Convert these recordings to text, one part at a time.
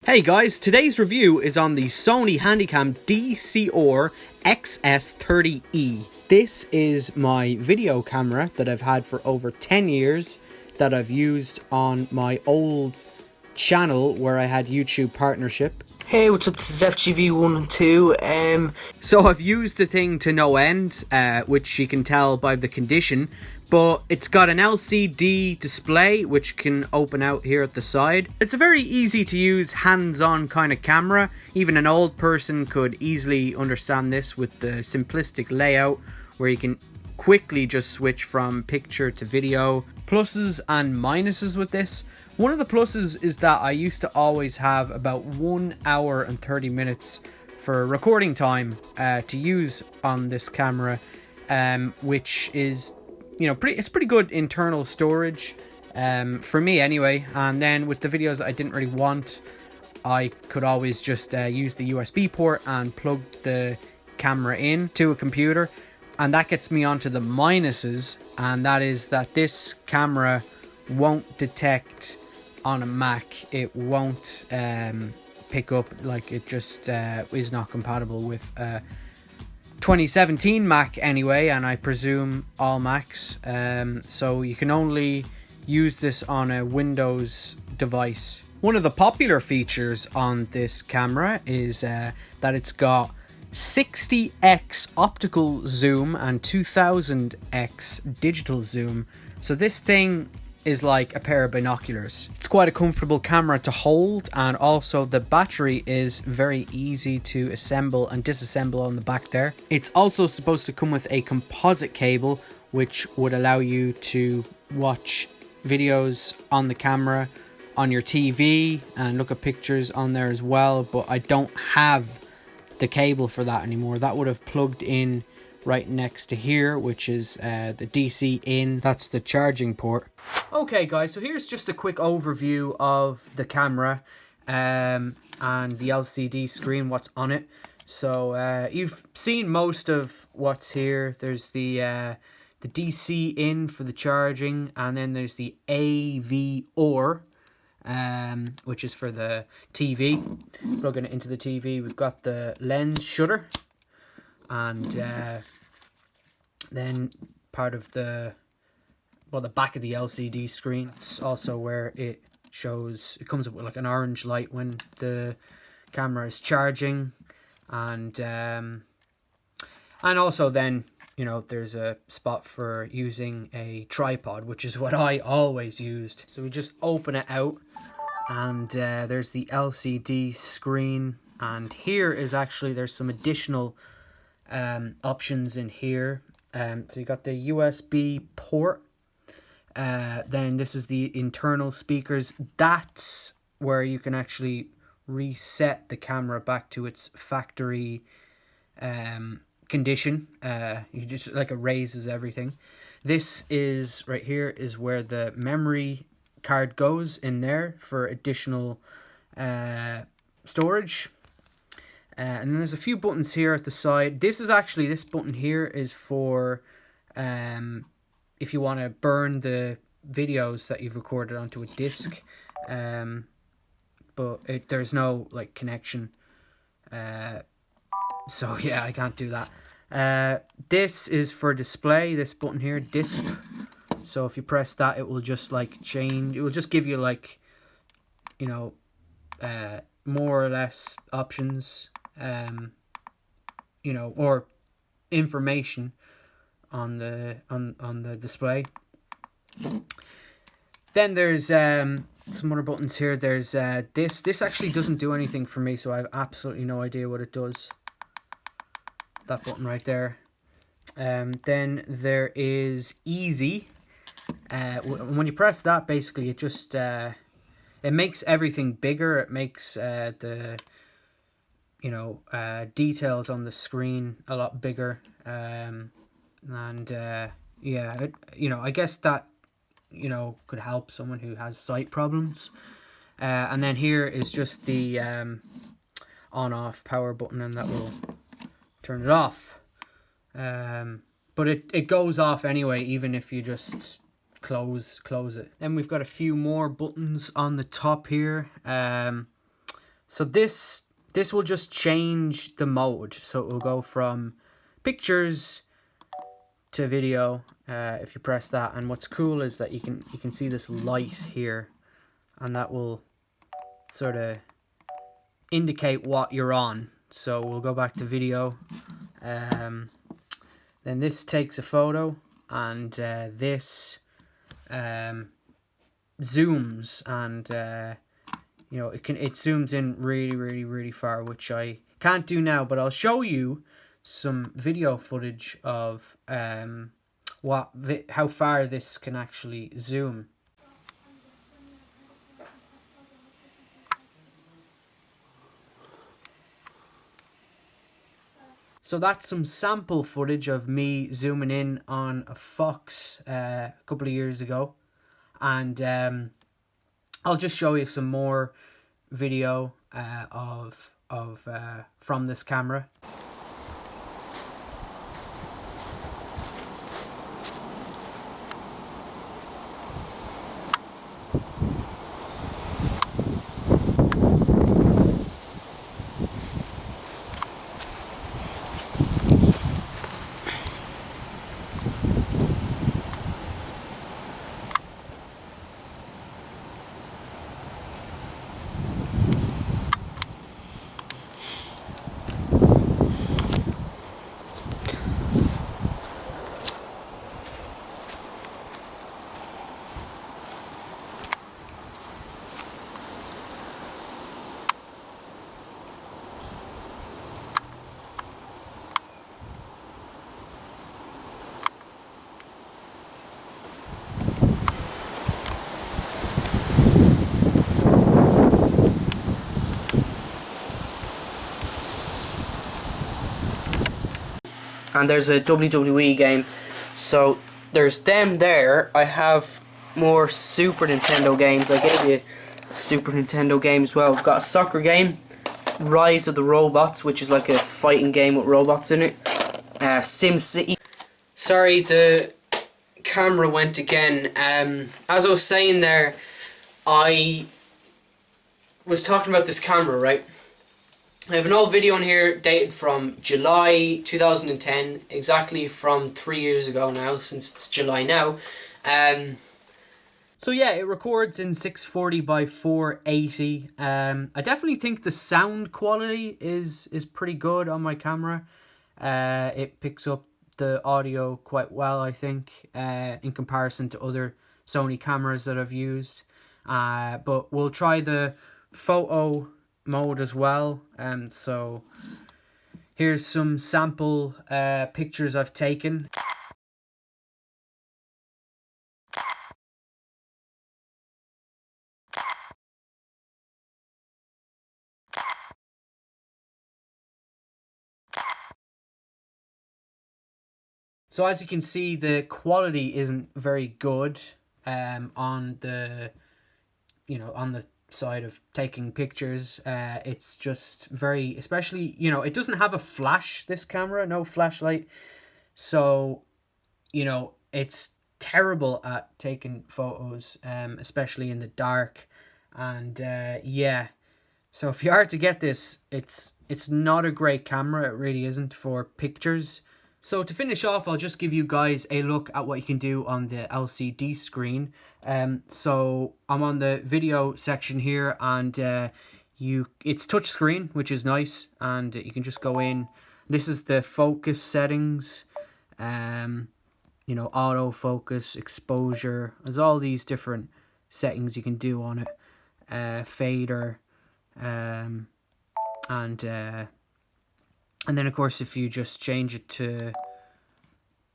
Hey guys, today's review is on the Sony Handycam DCR-SX30E. This is my video camera that I've had for over 10 years that I've used on my old channel where I had YouTube partnership. Hey, what's up? This is FGV1 and 2. So I've used the thing to no end, which you can tell by the condition, but it's got an LCD display which can open out here at the side. It's a very easy to use, hands-on kind of camera. Even an old person could easily understand this with the simplistic layout where you can quickly just switch from picture to video. Pluses and minuses with this. One of the pluses is that I used to always have about 1 hour and 30 minutes for recording time to use on this camera, which is, you know, it's pretty good internal storage for me anyway. And then with the videos that I didn't really want, I could always just use the USB port and plug the camera in to a computer. And that gets me onto the minuses, and that is that this camera won't detect on a Mac. It won't pick up, like, it just is not compatible with 2017 Mac anyway, and I presume all Macs. So you can only use this on a Windows device. One of the popular features on this camera is that it's got 60x optical zoom and 2000x digital zoom. So this thing is like a pair of binoculars. It's quite a comfortable camera to hold, and also the battery is very easy to assemble and disassemble on the back there. It's also supposed to come with a composite cable which would allow you to watch videos on the camera on your TV and look at pictures on there as well, but I don't have the cable for that anymore. That would have plugged in right next to here, which is the DC in. That's the charging port. Okay guys, so here's just a quick overview of the camera and the LCD screen, what's on it. So you've seen most of what's here. There's the DC in for the charging, and then there's the AV or which is for the TV, plugging it into the TV. We've got the lens shutter, and then part of the back of the LCD screen. It's also where it shows, it comes up with like an orange light when the camera is charging, and also then, you know, there's a spot for using a tripod, which is what I always used. So we just open it out, and there's the LCD screen, and here is actually, there's some additional options in here. So you got the USB port, then this is the internal speakers. That's where you can actually reset the camera back to its factory condition. You just, like, it raises everything. This is right here is where the memory card goes in there for additional storage. And then there's a few buttons here at the side. This is actually, this button here is for if you want to burn the videos that you've recorded onto a disc, but there's no like connection, so yeah, I can't do that. This is for display, this button here, disp. So if you press that, it will just like change, it will just give you, like, you know, more or less options, you know, or information on the display. Then there's some other buttons here. There's this actually doesn't do anything for me, so I have absolutely no idea what it does. That button right there. Then there is easy. When you press that, basically it just it makes everything bigger. It makes the, you know, details on the screen a lot bigger, and yeah, you know, I guess that, you know, could help someone who has sight problems. And then here is just the on-off power button, and that will turn it off. But it goes off anyway, even if you just close it. Then we've got a few more buttons on the top here. So this will just change the mode. So it will go from pictures to video if you press that. And what's cool is that you can see this light here, and that will sort of indicate what you're on. So we'll go back to video. Then this takes a photo, and this zooms, and you know, it zooms in really far, which I can't do now, but I'll show you some video footage of how far this can actually zoom. So that's some sample footage of me zooming in on a Fox a couple of years ago, and I'll just show you some more video from this camera. And there's a WWE game. So there's them there. I have more Super Nintendo games. I gave you a Super Nintendo game as well. I've got a soccer game, Rise of the Robots, which is like a fighting game with robots in it. SimCity. Sorry, the camera went again. As I was saying there, I was talking about this camera, right? I have an old video on here dated from July 2010, exactly from 3 years ago now, since it's July now. So yeah, it records in 640 by 480. I definitely think the sound quality is pretty good on my camera. It picks up the audio quite well, I think, in comparison to other Sony cameras that I've used. But we'll try the photo mode as well. So here's some sample pictures I've taken. So as you can see, the quality isn't very good on the, on the side of taking pictures. It's just very, especially, it doesn't have a flash, this camera, no flashlight. So, it's terrible at taking photos, especially in the dark. And yeah, so if you are to get this, it's not a great camera. It really isn't for pictures. So to finish off, I'll just give you guys a look at what you can do on the LCD screen. So I'm on the video section here, and it's touchscreen, which is nice, and you can just go in. This is the focus settings, autofocus, exposure. There's all these different settings you can do on it. Fader, and then, of course, if you just change it to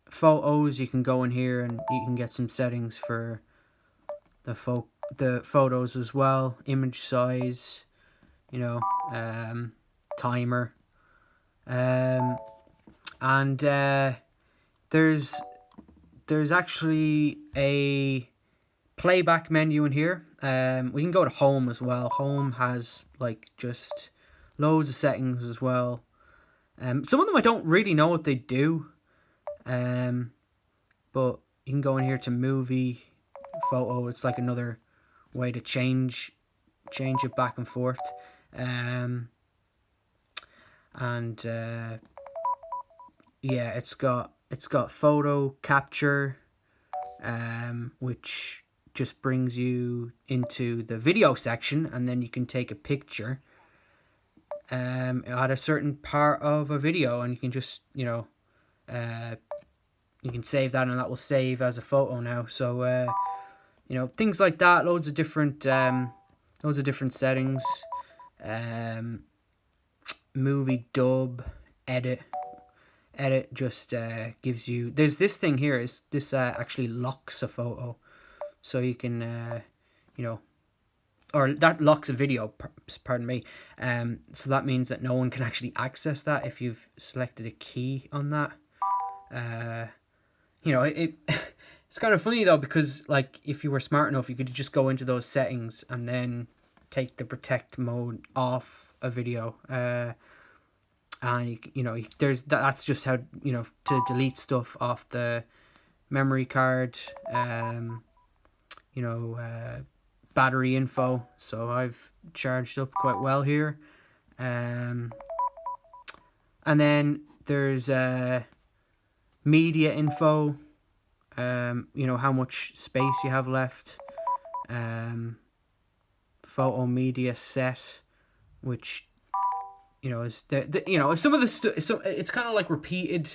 photos, you can go in here and you can get some settings for the photos as well. Image size, timer. And there's actually a playback menu in here. We can go to home as well. Home has just loads of settings as well. Some of them I don't really know what they do, but you can go in here to movie, photo. It's like another way to change it back and forth. And yeah, it's got photo capture, which just brings you into the video section, and then you can take a picture at a certain part of a video, and you can just, you know, you can save that, and that will save as a photo now. So you know, things like that. Loads of different settings. Movie dub, edit just gives you, there's this thing here, is this actually locks a photo, so you can you know, or that locks a video, pardon me, so that means that no one can actually access that if you've selected a key on that. You know, it's kind of funny though, because like if you were smart enough, you could just go into those settings and then take the protect mode off a video, and you know, that's just how, you know, to delete stuff off the memory card, you know, battery info. So I've charged up quite well here, and then there's media info, you know, how much space you have left, photo media set, which, you know, is you know, some of the so it's kind of like repeated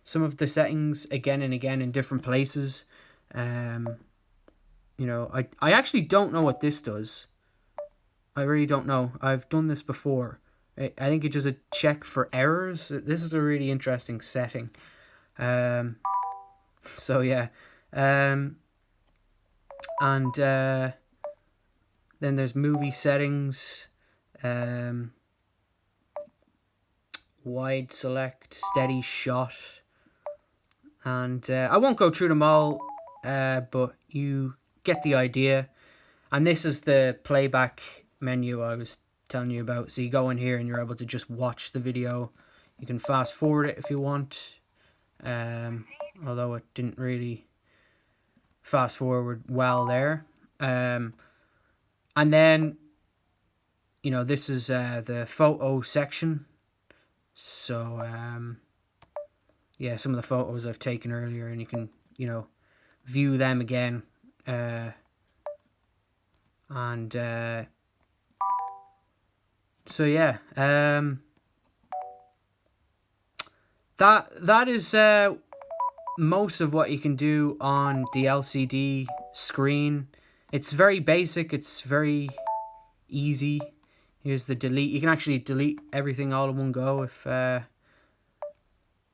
some of the settings again and again in different places. You know, I actually don't know what this does. I really don't know. I've done this before. I think it does a check for errors. This is a really interesting setting. So yeah, and then there's movie settings, wide select, steady shot, and I won't go through them all, but you get the idea. And this is the playback menu I was telling you about. So you go in here and you're able to just watch the video. You can fast forward it if you want, although it didn't really fast forward well there. And then, you know, this is the photo section. So yeah, some of the photos I've taken earlier, and you can, you know, view them again, and so yeah, that is most of what you can do on the LCD screen. It's very basic, it's very easy. Here's the delete. You can actually delete everything all in one go, if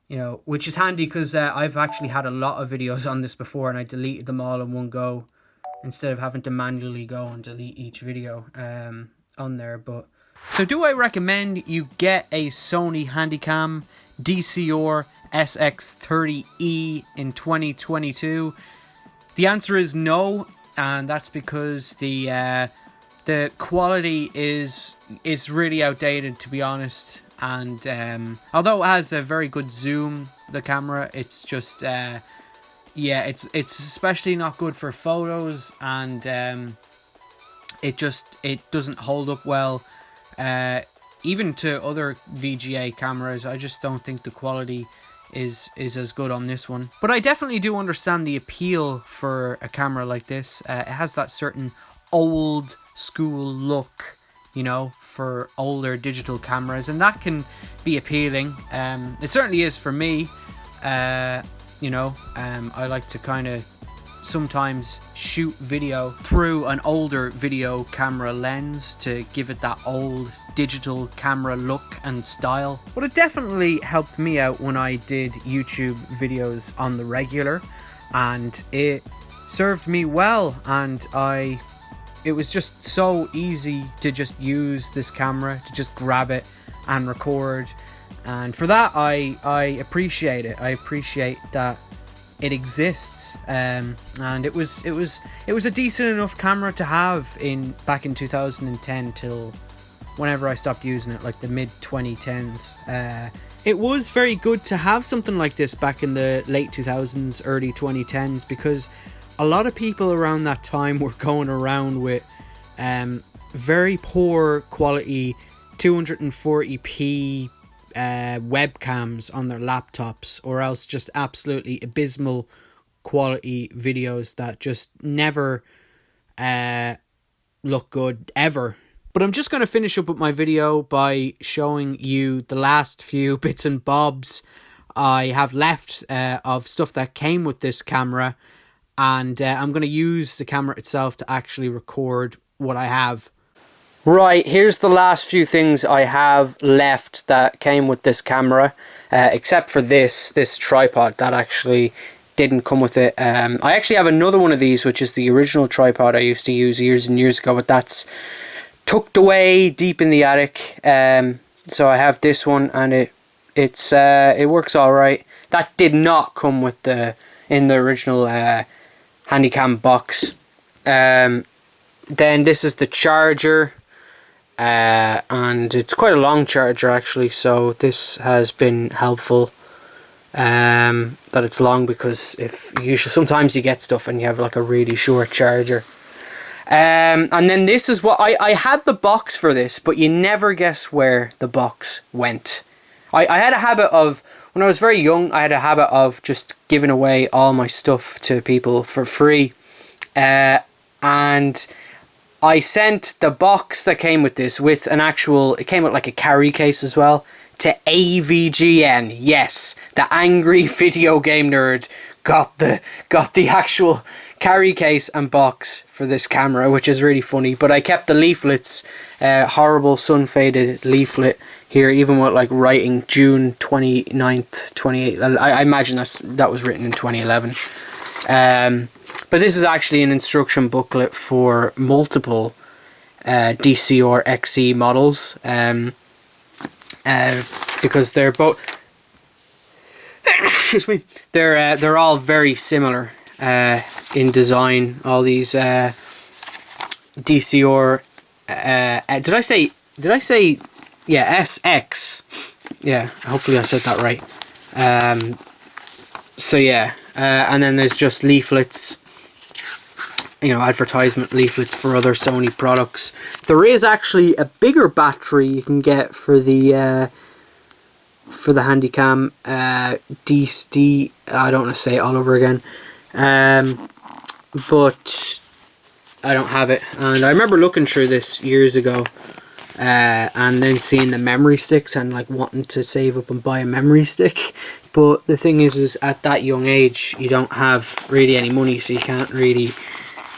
you know, which is handy, because I've actually had a lot of videos on this before, and I deleted them all in one go instead of having to manually go and delete each video on there. But so, do I recommend you get a Sony Handycam DCR-SX30E in 2022? The answer is no, and that's because the quality is really outdated, to be honest. And although it has a very good zoom, the camera, it's just yeah, it's especially not good for photos, and it doesn't hold up well, even to other VGA cameras. I just don't think the quality is as good on this one. But I definitely do understand the appeal for a camera like this. It has that certain old school look, you know, for older digital cameras, and that can be appealing. It certainly is for me. You know, I like to kind of sometimes shoot video through an older video camera lens to give it that old digital camera look and style. But it definitely helped me out when I did YouTube videos on the regular, and it served me well, and it was just so easy to just use this camera, to just grab it and record. And for that, I appreciate it. I appreciate that it exists. And it was a decent enough camera to have back in 2010 till whenever I stopped using it, like the mid 2010s. It was very good to have something like this back in the late 2000s, early 2010s, because a lot of people around that time were going around with very poor quality 240p webcams on their laptops, or else just absolutely abysmal quality videos that just never look good ever. But I'm just going to finish up with my video by showing you the last few bits and bobs I have left of stuff that came with this camera, and I'm going to use the camera itself to actually record what I have. Right, here's the last few things I have left that came with this camera, except for this tripod that actually didn't come with it. I actually have another one of these, which is the original tripod I used to use years and years ago, but that's tucked away deep in the attic. So I have this one, and it works all right. That did not come with in the original Handycam box. Then this is the charger, and it's quite a long charger actually, so this has been helpful that it's long, because sometimes you get stuff and you have like a really short charger. And then this is what I had the box for this, but you never guess where the box went. I had a habit of, when I was very young, I had a habit of just giving away all my stuff to people for free. And I sent the box that came with this with it came with like a carry case as well, to AVGN. Yes, the angry video game nerd got the actual carry case and box for this camera, which is really funny. But I kept the leaflets, horrible sun faded leaflet here, even with like writing June 29th 28th. I imagine that was written in 2011. But this is actually an instruction booklet for multiple DCR-SX30E models, because they're both excuse me, they're all very similar in design. All these DCR did I say yeah, SX, yeah, hopefully I said that right. So yeah, and then there's just leaflets, advertisement leaflets for other Sony products. There is actually a bigger battery you can get for the Handycam DC. I don't want to say it all over again, but I don't have it. And I remember looking through this years ago, and then seeing the memory sticks and like wanting to save up and buy a memory stick. But the thing is at that young age you don't have really any money, so you can't really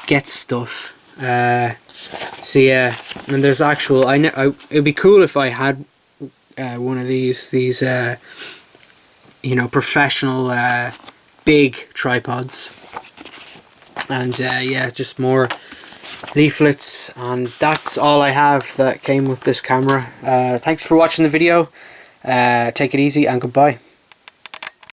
get stuff. So yeah, and there's actual. It'd be cool if I had one of these professional big tripods. And yeah, just more leaflets, and that's all I have that came with this camera. Thanks for watching the video. Take it easy and goodbye.